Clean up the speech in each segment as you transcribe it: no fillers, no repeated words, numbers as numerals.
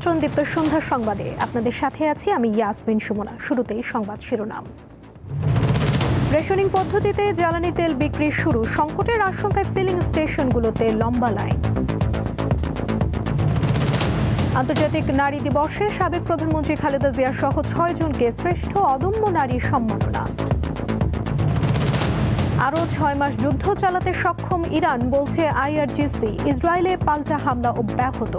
আমন্ত্রণ দীপ্ত সন্ধ্যার সংবাদে আপনাদের সাথে আছি আমি ইয়াসমিন সুমনা। শুরুতেই সংবাদ শিরোনাম। রেশনিং পদ্ধতিতে জ্বালানি তেল বিক্রি শুরু, সংকটের আশঙ্কায় ফিলিং স্টেশনগুলোতে লম্বা লাইন। আন্তর্জাতিক নারী দিবসে সাবেক প্রধানমন্ত্রী খালেদা জিয়া সহ ৬ জনকে শ্রেষ্ঠ অদম্য নারী সম্মাননা। আরও ৬ মাস যুদ্ধ চালাতে সক্ষম ইরান, বলছে আইআরজিসি। ইসরায়েলে পাল্টা হামলা অব্যাহত।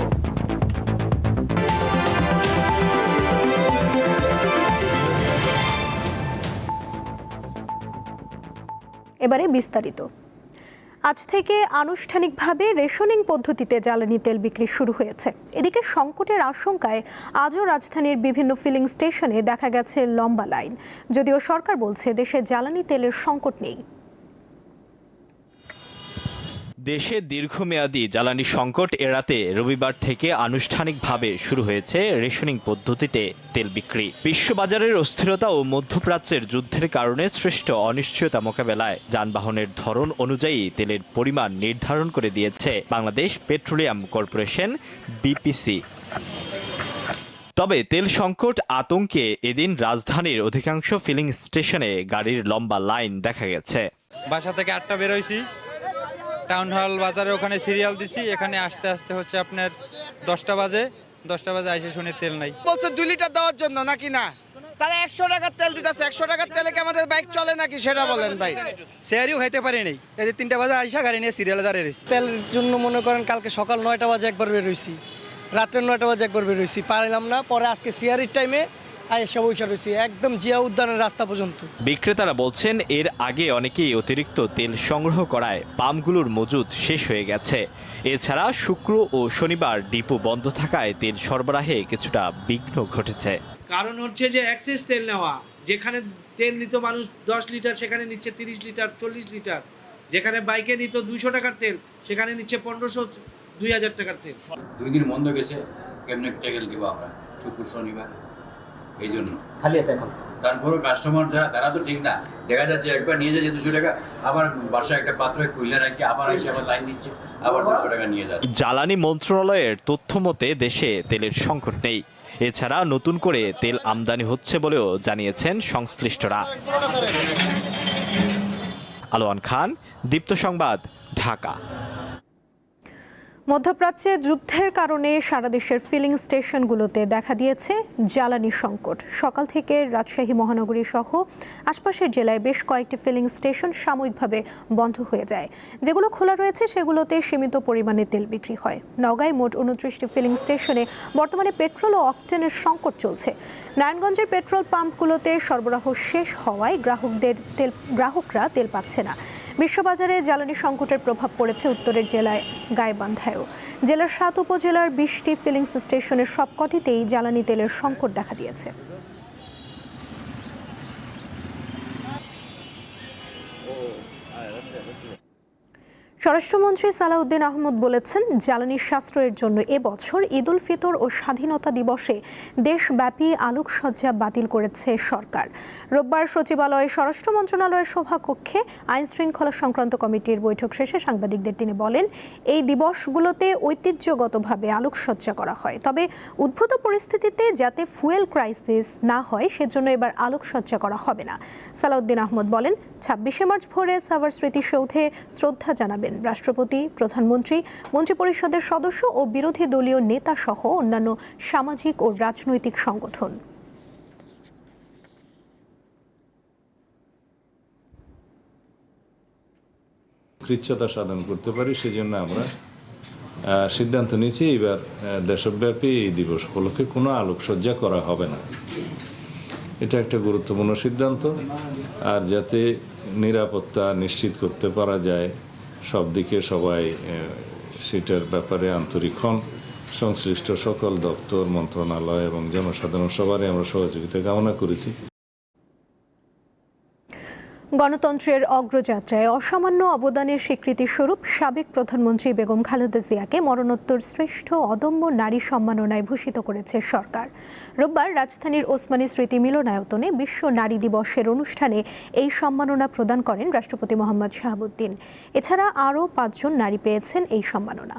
এবারে বিস্তারিত। আজ থেকে আনুষ্ঠানিকভাবে রেশনিং পদ্ধতিতে জ্বালানি তেল বিক্রি শুরু হয়েছে। এদিকে সংকটের আশঙ্কায় আজও রাজধানীর বিভিন্ন ফিলিং স্টেশনে দেখা গেছে লম্বা লাইন। যদিও সরকার বলছে দেশে জ্বালানি তেলের সংকট নেই। দেশে দীর্ঘমেয়াদী জ্বালানি সংকট এড়াতে রবিবার থেকে আনুষ্ঠানিকভাবে শুরু হয়েছে রেশনিং পদ্ধতিতে তেল বিক্রি। বিশ্ববাজারের অস্থিরতা ও মধ্যপ্রাচ্যের যুদ্ধের কারণে সৃষ্ট অনিশ্চয়তা মোকাবেলায় যানবাহনের ধরন অনুযায়ী তেলের পরিমাণ নির্ধারণ করে দিয়েছে বাংলাদেশ পেট্রোলিয়াম কর্পোরেশন বিপিসি। তবে তেল সংকট আতঙ্কে এদিন রাজধানীর অধিকাংশ ফিলিং স্টেশনে গাড়ির লম্বা লাইন দেখা গেছে। বাসা থেকে 8টা বেরোইছি, টাউন হল বাজারে ওখানে সিরিয়াল দিছি, এখানে আসতে আসতে হচ্ছে আপনার 10টা বাজে আইসে শুনে তেল নাই। বলছে 2 লিটার দেওয়ার জন্য নাকি না, তারা 100 টাকার তেল দিতেছে। 100 টাকার তেলে কি আমাদের বাইক চলে নাকি সেটা বলেন ভাই। শেয়ারিও খাইতে পারি নাই, এই যে 3টা বাজে আইসা গাড়ি নিয়ে সিরিয়ালে দাঁড়িয়ে রয়েছি। তেলের জন্য মনে করেন কালকে সকাল 9টা বাজে একবার বেরোইছি, রাত্রে 9টা বাজে একবার বেরোইছি, পারলাম না। পরে আজকে সিয়ারির টাইমে আইসা বৈশা রয়েছি একদম জিয়া উদ্যানের রাস্তা পর্যন্ত। বিক্রেতারা বলছেন এর আগে অনেকেই অতিরিক্ত তেল সংগ্রহ করায় পাম্পগুলোর মজুদ শেষ হয়ে গেছে। এছাড়া শুক্র ও শনিবার ডিপো বন্ধ থাকায় তেল সরবরাহে কিছুটা বিঘ্ন ঘটেছে। কারণ হচ্ছে যে অ্যাক্সেস তেল নেওয়া, যেখানে তেল নিত মানুষ 10 লিটার সেখানে নিচ্ছে 30 লিটার 40 লিটার, যেখানে বাইকে নিত 200 টাকার তেল সেখানে নিচ্ছে 1500 2000 টাকার তেল। 2 দিন বন্ধ গেছে, কেমনে তেল দিব আমরা শুক্র শনিবার, এই জন্য খালি আছে এখন। তারপরও কাস্টমার যারা তারা তো ঠিক না, দেখা যাচ্ছে একবার নিয়ে যাচ্ছে 200 টাকা, আবার বাসায় একটা পাত্রে কইলা রাখি আবার এসে আবার লাইন নিচ্ছে, আবার 200 টাকা নিয়ে যাচ্ছে। জ্বালানি মন্ত্রণালয়ের তথ্য মতে দেশে তেলের সংকট নেই। এছাড়া নতুন করে তেল আমদানি হচ্ছে বলেও জানিয়েছেন সংশ্লিষ্টরা। আলোয়ান খান, দীপ্ত সংবাদ, ঢাকা। মধ্যপ্রাচ্যে যুদ্ধের কারণে সারা দেশের ফিলিং স্টেশনগুলোতে দেখা দিয়েছে জ্বালানি সংকট। সকাল থেকে রাজশাহী মহানগরী সহ আশপাশের জেলায় বেশ কয়েকটি ফিলিং স্টেশন সাময়িকভাবে বন্ধ হয়ে যায়। যেগুলো খোলা রয়েছে সেগুলোতে সীমিত পরিমাণে তেল বিক্রি হয়। নওগাঁয় মোট 29টি ফিলিং স্টেশনে বর্তমানে পেট্রোল ও অকটেনের সংকট চলছে। নারায়ণগঞ্জের পেট্রোল পাম্পগুলোতে সরবরাহ শেষ হওয়ায় গ্রাহকরা তেল পাচ্ছে না। বিশ্ববাজারে জ্বালানি সংকটের প্রভাব পড়েছে উত্তরের জেলায় গাইবান্ধায়ও। জেলার 7 উপজেলার 20টি ফিলিং স্টেশনের সবকটিতেই জ্বালানি তেলের সংকট দেখা দিয়েছে। স্বরাষ্ট্রমন্ত্রী সালাউদ্দিন আহমদ বলেছেন, জ্বালানি সাশ্রয়ের জন্য এবছর ঈদ উল ফিতর ও স্বাধীনতা দিবসে দেশব্যাপী আলোকসজ্জা বাতিল করেছে সরকার। রোববার সচিবালয়ে স্বরাষ্ট্র মন্ত্রণালয়ের সভাকক্ষে আইন শৃঙ্খলা সংক্রান্ত কমিটির বৈঠক শেষে সাংবাদিকদের তিনি বলেন, এই দিবসগুলোতে ঐতিহ্যগতভাবে আলোকসজ্জা করা হয়, তবে উদ্ভূত পরিস্থিতিতে যাতে ফুয়েল ক্রাইসিস না হয় সেজন্য এবার আলোকসজ্জা করা হবে না। সালাউদ্দিন আহমদ বলেন, 26শে মার্চ ভোরে সাভার স্মৃতিসৌধে শ্রদ্ধা জানাবেন রাষ্ট্রপতি, প্রধানমন্ত্রী, মন্ত্রিপরিষদের সদস্য ও বিরোধী দলীয় নেতা সহ অন্যান্য সামাজিক ও রাজনৈতিক সংগঠন। কৃচ্ছতা সাধন করতে পারি, সেজন্য আমরা সিদ্ধান্ত নিয়েছি এবার দেশব্যাপী এই দিবস উপলক্ষে কোনো আলোকসজ্জা করা হবে না। এটা একটা গুরুত্বপূর্ণ সিদ্ধান্ত। আর যাতে নিরাপত্তা নিশ্চিত করতে পারা যায় সব দিকে, সবাই সেটার ব্যাপারে আন্তরিক হন। সংশ্লিষ্ট সকল দপ্তর, মন্ত্রণালয় এবং জনসাধারণ সবারই আমরা সহযোগিতা কামনা করেছি। গণতন্ত্রের অগ্রযাত্রায় অসামান্য অবদানের স্বীকৃতিস্বরূপ সাবেক প্রধানমন্ত্রী বেগম খালেদা জিয়াকে মরণোত্তর শ্রেষ্ঠ অদম্য নারী সম্মাননায় ভূষিত করেছে সরকার। রোববার রাজধানীর ওসমানী স্মৃতি মিলনায়তনে বিশ্ব নারী দিবসের অনুষ্ঠানে এই সম্মাননা প্রদান করেন রাষ্ট্রপতি মোহাম্মদ শাহাবুদ্দিন। এছাড়া আরও 5 জন নারী পেয়েছেন এই সম্মাননা।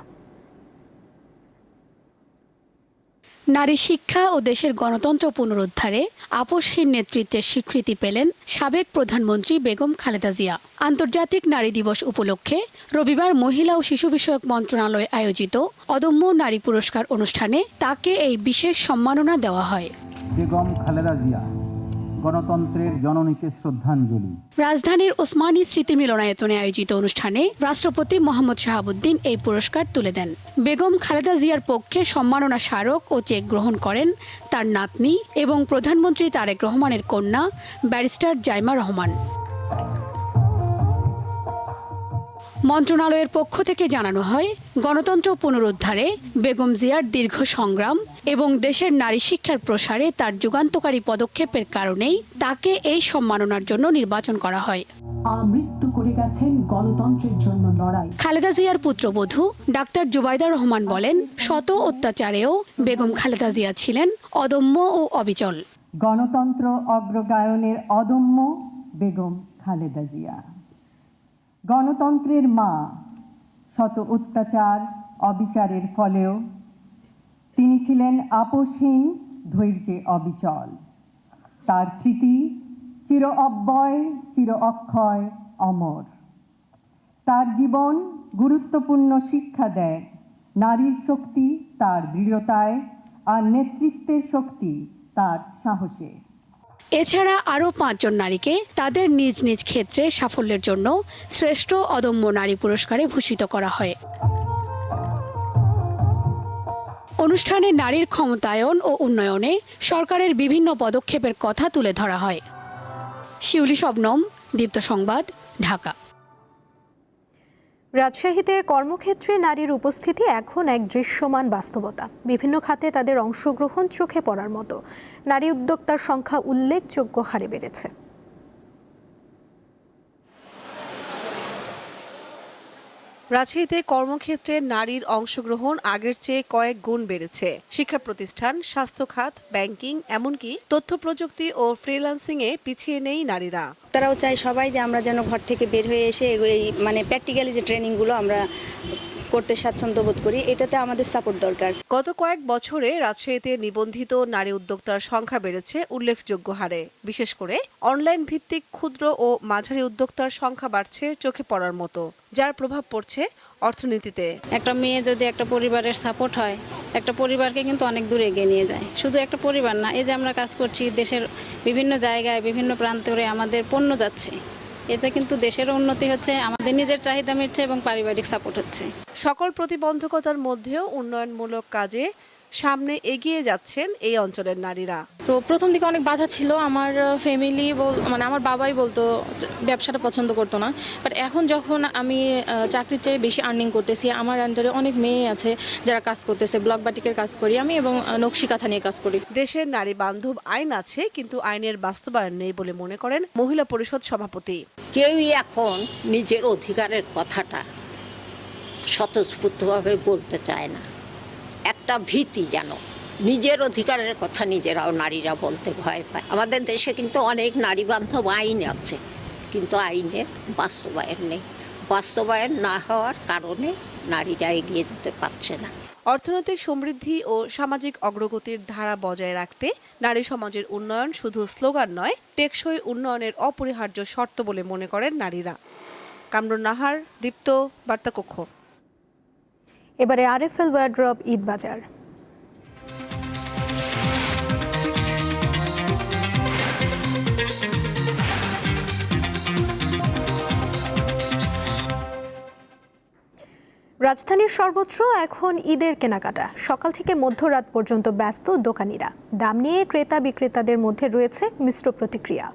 নারী শিক্ষা ও দেশের গণতন্ত্র পুনরুদ্ধারে আপোষহীন নেতৃত্বের স্বীকৃতি পেলেন সাবেক প্রধানমন্ত্রী বেগম খালেদা জিয়া। আন্তর্জাতিক নারী দিবস উপলক্ষে রবিবার মহিলা ও শিশু বিষয়ক মন্ত্রণালয় আয়োজিত অদম্য নারী পুরস্কার অনুষ্ঠানে তাকে এই বিশেষ সম্মাননা দেওয়া হয়। বেগম খালেদা জিয়া, গণতন্ত্রের জননীকে শ্রদ্ধাঞ্জলি। রাজধানীর ওসমানী স্মৃতি মিলনায়তনে আয়োজিত অনুষ্ঠানে রাষ্ট্রপতি মোহাম্মদ শাহাবুদ্দিন এই পুরস্কার তুলে দেন। বেগম খালেদা জিয়ার পক্ষে সম্মাননা স্মারক ও চেক গ্রহণ করেন তার নাতনি এবং প্রধানমন্ত্রী তারেক রহমানের কন্যা ব্যারিস্টার জাইমা রহমান। মন্ত্রণালয়ের পক্ষ থেকে জানানো হয়, গণতন্ত্র পুনরুদ্ধারে বেগম জিয়ার দীর্ঘ সংগ্রাম এবং দেশের নারী শিক্ষার প্রসারে তার যুগান্তকারী পদক্ষেপের কারণেই তাকে এই সম্মাননার জন্য নির্বাচন করা হয়। মৃত্যু করে গেছেন গণতন্ত্রের জন্য লড়াই। খালেদা জিয়ার পুত্রবধূ ডাক্তার জুবাইদা রহমান বলেন, শত অত্যাচারেও বেগম খালেদা জিয়া ছিলেন অদম্য ও অবিচল। গণতন্ত্র অগ্রগায়নের অদম্য বেগম খালেদা জিয়া, গণতন্ত্রের মা। শত অত্যাচার অবিচারের ফলেও তিনি ছিলেন আপোষহীন, ধৈর্যে অবিচল। তার স্মৃতি চির অব্যয়, চির অক্ষয়, অমর। তার জীবন গুরুত্বপূর্ণ শিক্ষা দেয়। নারীর শক্তি তার দৃঢ়তায়, আর নেতৃত্বের শক্তি তার সাহসে। এছাড়া আরও 5 জন নারীকে তাদের নিজ নিজ ক্ষেত্রে সাফল্যের জন্য শ্রেষ্ঠ অদম্য নারী পুরস্কারে ভূষিত করা হয়। অনুষ্ঠানে নারীর ক্ষমতায়ন ও উন্নয়নে সরকারের বিভিন্ন পদক্ষেপের কথা তুলে ধরা হয়। শিউলি শবনম, দীপ্ত সংবাদ, ঢাকা। রাজশাহীতে কর্মক্ষেত্রে নারীর উপস্থিতি এখন এক দৃশ্যমান বাস্তবতা। বিভিন্ন খাতে তাদের অংশগ্রহণ চোখে পড়ার মতো। নারী উদ্যোক্তার সংখ্যা উল্লেখযোগ্য হারে বেড়েছে। রাজশাহীতে কর্মক্ষেত্রে নারীর অংশগ্রহণ আগের চেয়ে কয়েক গুণ বেড়েছে। শিক্ষা প্রতিষ্ঠান, স্বাস্থ্য খাত, ব্যাংকিং, এমনকি তথ্য প্রযুক্তি ও ফ্রিল্যান্সিং এ পিছিয়ে নেই নারীরা। তারাও চায় সবাই যে আমরা যেন ঘর থেকে বের হয়ে এসে এই প্র্যাকটিক্যালি যে ট্রেনিংগুলো আমরা করতে স্বাচ্ছন্দ্য বোধ করি, এটাতে আমাদের সাপোর্ট দরকার। গত কয়েক বছরে রাজশাহীতে নিবন্ধিত নারী উদ্যোক্তার সংখ্যা বেড়েছে উল্লেখযোগ্য হারে। বিশেষ করে অনলাইন ভিত্তিক ক্ষুদ্র ও মাঝারি উদ্যোক্তার সংখ্যা বাড়ছে চোখে পড়ার মতো, যার প্রভাব পড়ছে অর্থনীতিতে। একটা মেয়ে যদি একটা পরিবারের সাপোর্ট হয়, একটা পরিবারকে কিন্তু অনেক দূরে এগিয়ে নিয়ে যায়। শুধু একটা পরিবার না, এই যে আমরা কাজ করছি, দেশের বিভিন্ন জায়গায় বিভিন্ন প্রান্তরে আমাদের পণ্য যাচ্ছে, এতে কিন্তু দেশের উন্নতি হচ্ছে, আমাদের নিজের চাহিদা মিটছে এবং পারিবারিক সাপোর্ট হচ্ছে। সকল প্রতিবন্ধকতার মধ্যেও উন্নয়নমূলক কাজে সামনে এগিয়ে যাচ্ছেন এই অঞ্চলের নারীরা। তো প্রথম দিকে অনেক বাধা ছিল। আমার ফ্যামিলি আমার বাবাই বলতো ব্যবসাটা পছন্দ করতো না, বাট এখন যখন আমি চাকরির চেয়ে বেশি আর্নিং করতেছি, আমার আন্ডারে অনেক মেয়ে আছে যারা কাজ করতেছে। ব্লক বাটিকের কাজ করি আমি এবং নকশি কাঁথা নিয়ে কাজ করি। দেশের নারী বান্ধব আইন আছে, কিন্তু আইনের বাস্তবায়ন নেই বলে মনে করেন মহিলা পরিষদ সভাপতি। কেউই এখন নিজের অধিকারের কথাটা স্বতঃস্ফূর্তভাবে বলতে চায় না। একটা ভীতি, যেন নিজের অধিকারের কথা নিজেরাও নারীরা বলতে ভয় পায়। আমাদের দেশে কিন্তু অনেক নারী বান্ধব আইন আছে, কিন্তু আইনের বাস্তবায়ন নেই। বাস্তবায়ন না হওয়ার কারণে নারীরা এগিয়ে যেতে পারছে না। অর্থনৈতিক সমৃদ্ধি ও সামাজিক অগ্রগতির ধারা বজায় রাখতে নারী সমাজের উন্নয়ন শুধু স্লোগান নয়, টেকসই উন্নয়নের অপরিহার্য শর্ত বলে মনে করেন নারীরা। কামরুন নাহার, দীপ্ত, বার্তাকক্ষ। এবারে আরএফএল ওয়ার্ড্রপ ঈদ বাজার। রাজধানীর সর্বত্র এখন ঈদের কেনাকাটা। সকাল থেকে মধ্যরাত পর্যন্ত ব্যস্ত দোকানিরা। দাম নিয়ে ক্রেতা বিক্রেতাদের মধ্যে রয়েছে মিশ্র প্রতিক্রিয়া।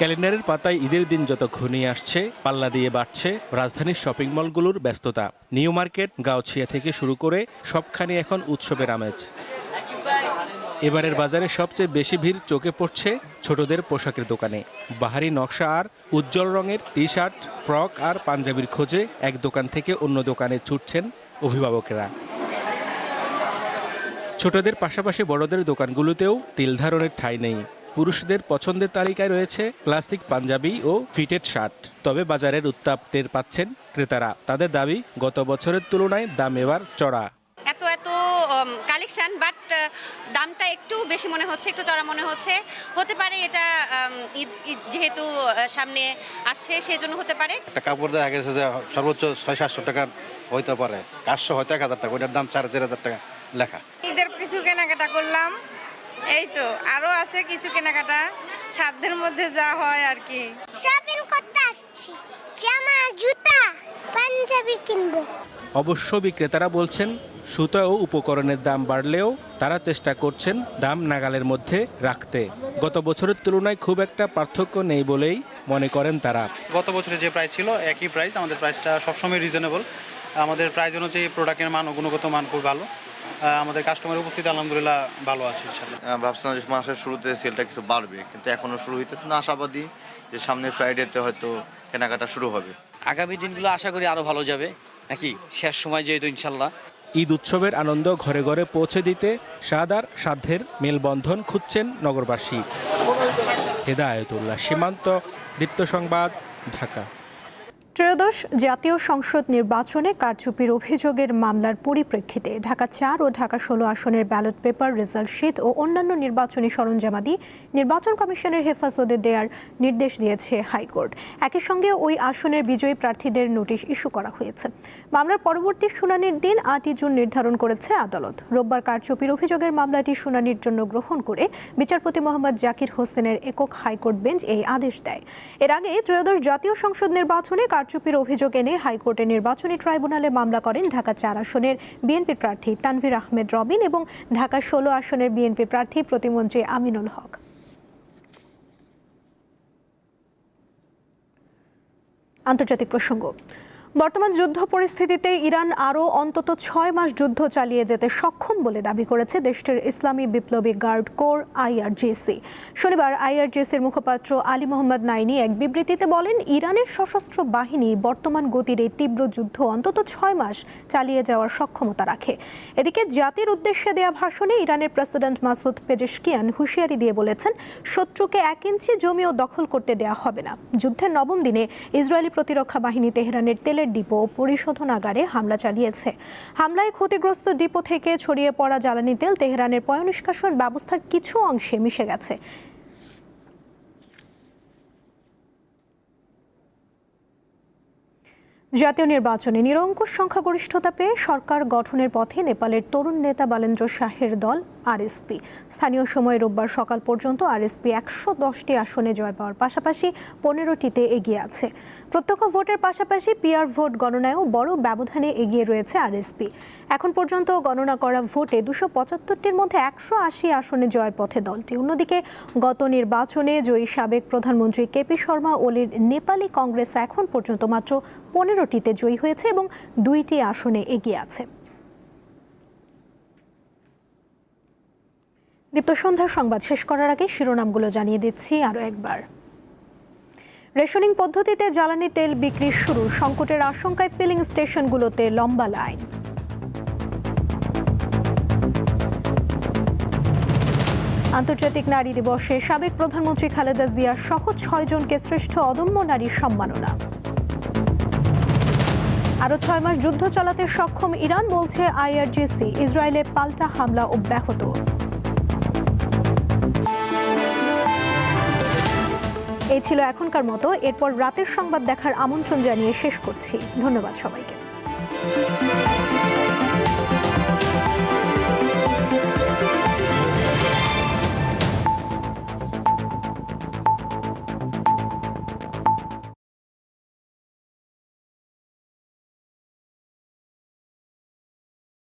ক্যালেন্ডারের পাতায় ঈদের দিন যত ঘনিয়ে আসছে, পাল্লা দিয়ে বাড়ছে রাজধানীর শপিং মলগুলোর ব্যস্ততা। নিউ মার্কেট, গাউছিয়া থেকে শুরু করে সবখানে এখন উৎসবের আমেজ। এবারের বাজারে সবচেয়ে বেশি ভিড় চোখে পড়ছে ছোটদের পোশাকের দোকানে। বাহারি নকশা আর উজ্জ্বল রঙের টি শার্ট, ফ্রক আর পাঞ্জাবির খোঁজে এক দোকান থেকে অন্য দোকানে ছুটছেন অভিভাবকেরা। ছোটদের পাশাপাশি বড়দের দোকানগুলোতেও তিল ধারণের ঠাঁই নেই। পুরুষদের পছন্দের তালিকায় রয়েছে ক্লাসিক পাঞ্জাবি ও ফিটেড শার্ট। তবে বাজারের উত্তাপ টের পাচ্ছেন ক্রেতারা। তাদের দাবি, গত বছরের তুলনায় দাম এবার চড়া। কালেকশন, বাট দামটা একটু বেশি মনে হচ্ছে, একটু চড়া মনে হচ্ছে। হতে পারে এটা ঈদ যেহেতু সামনে আসছে সেজন্য হতে পারে। একটা কাপড় দেখা গেছে যে সর্বোচ্চ 600-700 টাকার হইতে পারে, 500 হয়তো 1000 টাকা, ওইটার দাম 4,000 টাকা লেখা। ঈদের কিছু কেনাকাটা করলাম, এই তো আরো আছে কিছু কেনাকাটা, সাধ্যের মধ্যে যা হয় আর কি। শপিং করতে আসছি, জামা জুতা পাঞ্জাবি কিনবো। অবশ্য বিক্রেতারা বলছেন সুতা ও উপকরণের দাম বাড়লেও তারা চেষ্টা করছেন দাম নাগালের মধ্যে রাখতে। গত বছরের তুলনায় খুব একটা পার্থক্য নেই বলেই মনে করেন তারা। গত বছরে যে প্রাইস ছিল একই প্রাইস, আমাদের প্রাইসটা সবসময় রিজনেবল। আমাদের প্রাইস অনুযায়ী প্রোডাক্টের মান ও গুণগত মান খুব ভালো। আমাদের কাস্টমারের উপস্থিতি আলহামদুলিল্লাহ ভালো আছে ইনশাআল্লাহ। ভাবছিলাম যে মাসের শুরুতে সেলটা কিছু বাড়বে, কিন্তু এখনো শুরু হইতেছে না। আশাবাদী যে সামনে ফ্রাইডেতে হয়তো কেনাকাটা শুরু হবে। আগামী দিনগুলো আশা করি আরো ভালো যাবে, নাকি শেষ সময় যেহেতু ইনশাল্লাহ। ঈদ উৎসবের আনন্দ ঘরে ঘরে পৌঁছে দিতে স্বাদ আর সাধ্যের মেলবন্ধন খুঁজছেন নগরবাসী। হেদায়েতুল্লাহ সীমান্ত, দীপ্ত সংবাদ, ঢাকা। ত্রয়োদশ জাতীয় সংসদ নির্বাচনে কারচুপির অভিযোগের মামলার পরিপ্রেক্ষিতে ঢাকা 4 ও ঢাকা 16 আসনের ব্যালট পেপার, রেজাল্ট শিট ও অন্যান্য নির্বাচনী সরঞ্জামাদি নির্বাচন কমিশনের হেফাজতে দেওয়ার নির্দেশ দিয়েছে হাইকোর্ট। একই সঙ্গে ওই আসনের বিজয়ী প্রার্থীদের নোটিশ ইস্যু করা হয়েছে। মামলার পরবর্তী শুনানির দিন 8 জুন নির্ধারণ করেছে আদালত। রোববার কারচুপির অভিযোগের মামলাটি শুনানির জন্য গ্রহণ করে বিচারপতি মোহাম্মদ জাকির হোসেনের একক হাইকোর্ট বেঞ্চ এই আদেশ দেয়। এর আগে ত্রয়োদশ জাতীয় সংসদ নির্বাচনে কারচুপির অভিযোগ এনে হাইকোর্টের নির্বাচনী ট্রাইব্যুনালে মামলা করেন ঢাকা 4 আসনের বিএনপি প্রার্থী তানভীর আহমেদ রবিন এবং ঢাকা 16 আসনের বিএনপি প্রার্থী প্রতিমন্ত্রী আমিনুল হক। আন্তর্জাতিক প্রসঙ্গ। বর্তমান যুদ্ধ পরিস্থিতিতে ইরান আরও অন্তত 6 মাস যুদ্ধ চালিয়ে যেতে সক্ষম বলে দাবি করেছে দেশটির ইসলামী বিপ্লবী গার্ড কোর আইআরজিসি। শনিবার আইআরজিসির মুখপাত্র আলী মোহাম্মদ নাইনি এক বিবৃতিতে বলেন, ইরানের সশস্ত্র বাহিনী বর্তমান গতির এই তীব্র যুদ্ধ অন্তত 6 মাস চালিয়ে যাওয়ার সক্ষমতা রাখে। এদিকে জাতির উদ্দেশ্যে দেয়া ভাষণে ইরানের প্রেসিডেন্ট মাসুদ পেজেশকিয়ান হুঁশিয়ারি দিয়ে বলেছেন, শত্রুকে 1 ইঞ্চি জমিও দখল করতে দেয়া হবে না। যুদ্ধের 9ম দিনে ইসরায়েলি প্রতিরক্ষা বাহিনী তেহরানের তেলের ডিপো ও পরিশোধনাগারে হামলা চালিয়েছে। হামলায় ক্ষতিগ্রস্ত ডিপো থেকে ছড়িয়ে পড়া জ্বালানি তেল তেহরানের পয়ঃনিষ্কাশন ব্যবস্থার কিছু অংশে মিশে গেছে। জাতীয় নির্বাচনে নিরঙ্কুশ সংখ্যাগরিষ্ঠতা পেয়ে সরকার গঠনের পথে নেপালের তরুণ নেতা বালেন্দ্র শাহের দল আরএসপি। স্থানীয় সময় রোববার সকাল পর্যন্ত আরএসপি 110টি আসনে জয় পাওয়ার পাশাপাশি 15টিতে এগিয়ে আছে। প্রত্যক্ষ ভোটের পাশাপাশি পিআর ভোট গণনায়ও বড় ব্যবধানে এগিয়ে রয়েছে আরএসপি। এখন পর্যন্ত গণনা করা ভোটে 275টির মধ্যে 180 আসনে জয়ের পথে দলটি। অন্যদিকে গত নির্বাচনে জয়ী সাবেক প্রধানমন্ত্রী কেপি শর্মা ওলির নেপালি কংগ্রেস এখন পর্যন্ত মাত্র 15টিতে জয়ী হয়েছে এবং 2টি আসনে এগিয়ে আছে। দীপ্ত সন্ধ্যার সংবাদ শেষ করার আগে শিরোনামগুলো জানিয়ে দিচ্ছি আরও একবার। রেশনিং পদ্ধতিতে জ্বালানি তেল বিক্রি শুরু, সংকটের আশঙ্কায় ফিলিং স্টেশনগুলোতে লম্বা লাইন। আন্তর্জাতিক নারী দিবসে সাবেক প্রধানমন্ত্রী খালেদা জিয়া সহ 6 জনকে শ্রেষ্ঠ অদম্য নারীর সম্মাননা। আরও 6 মাস যুদ্ধ চালাতে সক্ষম ইরান, বলছে আইআরজিসি। ইসরায়েলে পাল্টা হামলা অব্যাহত। এই ছিল এখনকার মতো। এরপর রাতের সংবাদ দেখার আমন্ত্রণ জানিয়ে শেষ করছি। ধন্যবাদ সবাইকে।